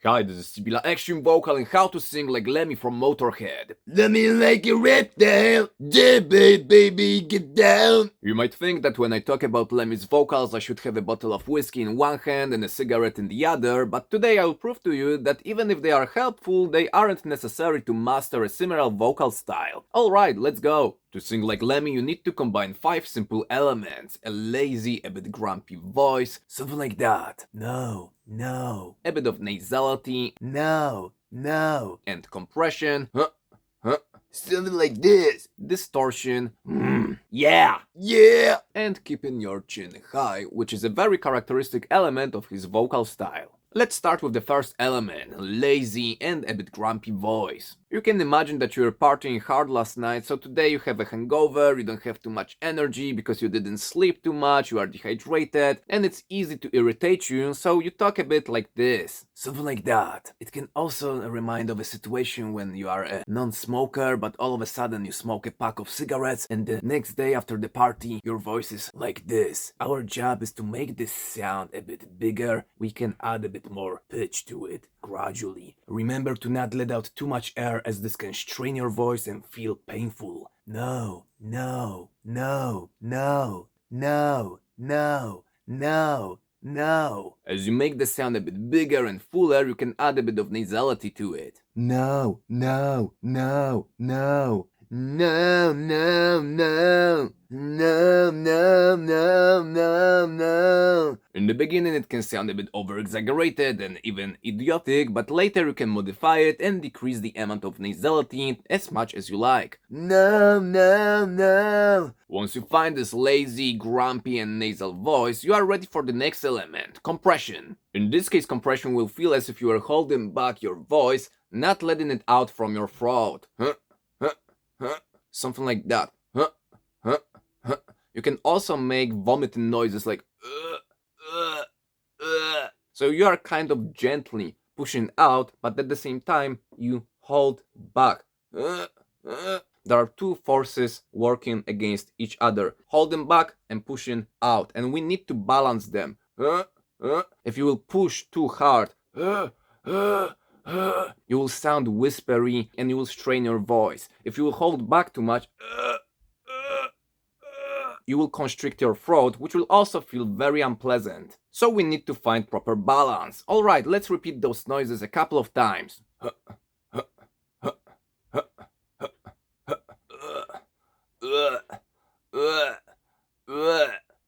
Hi, this is Sibila Extreme Vocal and how to sing like Lemmy from Motörhead. Let me like a reptile, yeah, baby, get down. You might think that when I talk about Lemmy's vocals I should have a bottle of whiskey in one hand and a cigarette in the other, but today I'll prove to you that even if they are helpful, they aren't necessary to master a similar vocal style. Alright, let's go! To sing like Lemmy you need to combine 5 simple elements: a lazy, a bit grumpy voice, something like that. No. A bit of nasality, No. and compression, Something like this. distortion, yeah, and keeping your chin high, which is a very characteristic element of his vocal style. Let's start with the first element, lazy and a bit grumpy voice. You can imagine that you were partying hard last night, so today you have a hangover, you don't have too much energy because you didn't sleep too much, you are dehydrated, and it's easy to irritate you, so you talk a bit like this. Something like that. It can also remind of a situation when you are a non-smoker, but all of a sudden you smoke a pack of cigarettes, and the next day after the party, your voice is like this. Our job is to make this sound a bit bigger. We can add a bit more pitch to it, gradually. Remember to not let out too much air, as this can strain your voice and feel painful. No. As you make the sound a bit bigger and fuller, you can add a bit of nasality to it. No. In the beginning it can sound a bit over-exaggerated and even idiotic, but later you can modify it and decrease the amount of nasality as much as you like. No. Once you find this lazy, grumpy and nasal voice, you are ready for the next element, compression. In this case, compression will feel as if you are holding back your voice, not letting it out from your throat. Something like that. You can also make vomiting noises like so you are kind of gently pushing out, but at the same time you hold back. There are two forces working against each other, holding back and pushing out, and we need to balance them. If you will push too hard, you will sound whispery and you will strain your voice. If you will hold back too much, you will constrict your throat, which will also feel very unpleasant. So we need to find proper balance. Alright, let's repeat those noises a couple of times.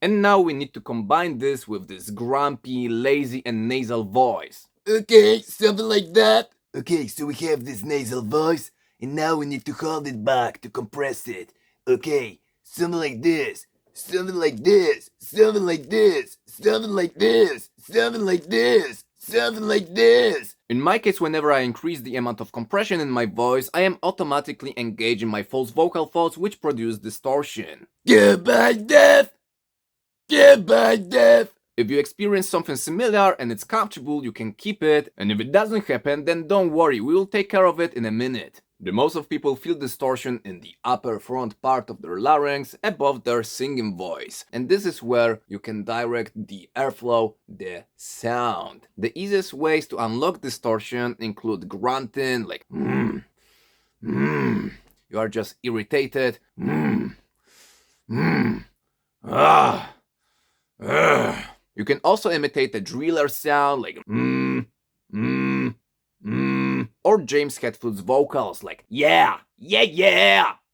And now we need to combine this with this grumpy, lazy and nasal voice. Okay, something like that. Okay, so we have this nasal voice, and now we need to hold it back to compress it. Okay, something like this. Something like this. Something like this. Something like this. Something like this. Something like this. In my case, whenever I increase the amount of compression in my voice, I am automatically engaging my false vocal folds, which produce distortion. Goodbye, death! Goodbye, death! If you experience something similar and it's comfortable, you can keep it, and if it doesn't happen, then don't worry, we will take care of it in a minute. The most of people feel distortion in the upper front part of their larynx above their singing voice, and this is where you can direct the airflow, the sound. The easiest ways to unlock distortion include grunting, like you are just irritated, You can also imitate a driller sound like or James Hetfield's vocals like yeah,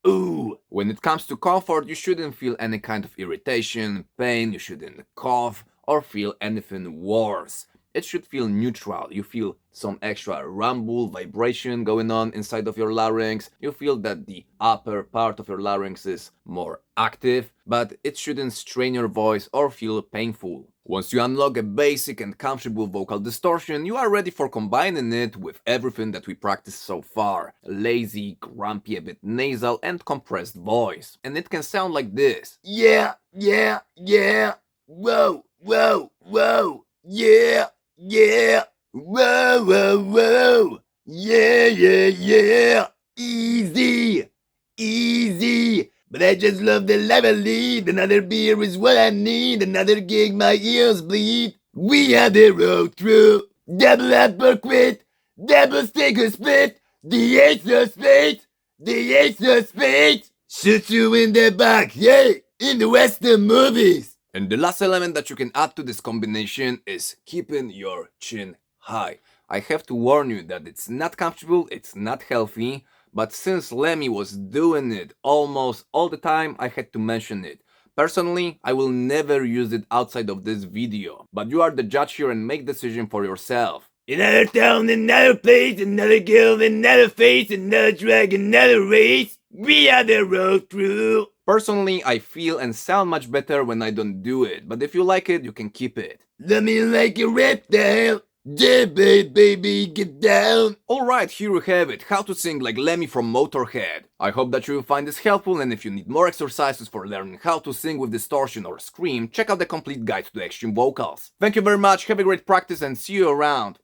ooh. When it comes to comfort, you shouldn't feel any kind of irritation, pain, you shouldn't cough or feel anything worse. It should feel neutral. You feel some extra rumble, vibration going on inside of your larynx. You feel that the upper part of your larynx is more active, but it shouldn't strain your voice or feel painful. Once you unlock a basic and comfortable vocal distortion, you are ready for combining it with everything that we practiced so far. A lazy, grumpy, a bit nasal and compressed voice. And it can sound like this. Yeah. Whoa. Yeah. Whoa. Yeah. Easy. But I just love the life I lead. Another beer is what I need. Another gig, my ears bleed. We had the road through. double uppercut, double sticker split, the ace of spades, the ace of spades. Shoot you in the back, yeah, in the Western movies. And the last element that you can add to this combination is keeping your chin high. I have to warn you that it's not comfortable, it's not healthy, but since Lemmy was doing it almost all the time, I had to mention it. Personally, I will never use it outside of this video, but you are the judge here and make decision for yourself. Another town, another place, another girl, another face, another drag, another race. We are the road crew. Personally, I feel and sound much better when I don't do it, but if you like it, you can keep it. Let me like a reptile. Yeah, baby, get down. Alright, here you have it, how to sing like Lemmy from Motörhead. I hope that you will find this helpful, and if you need more exercises for learning how to sing with distortion or scream, check out the complete guide to the extreme vocals. Thank you very much, have a great practice and see you around.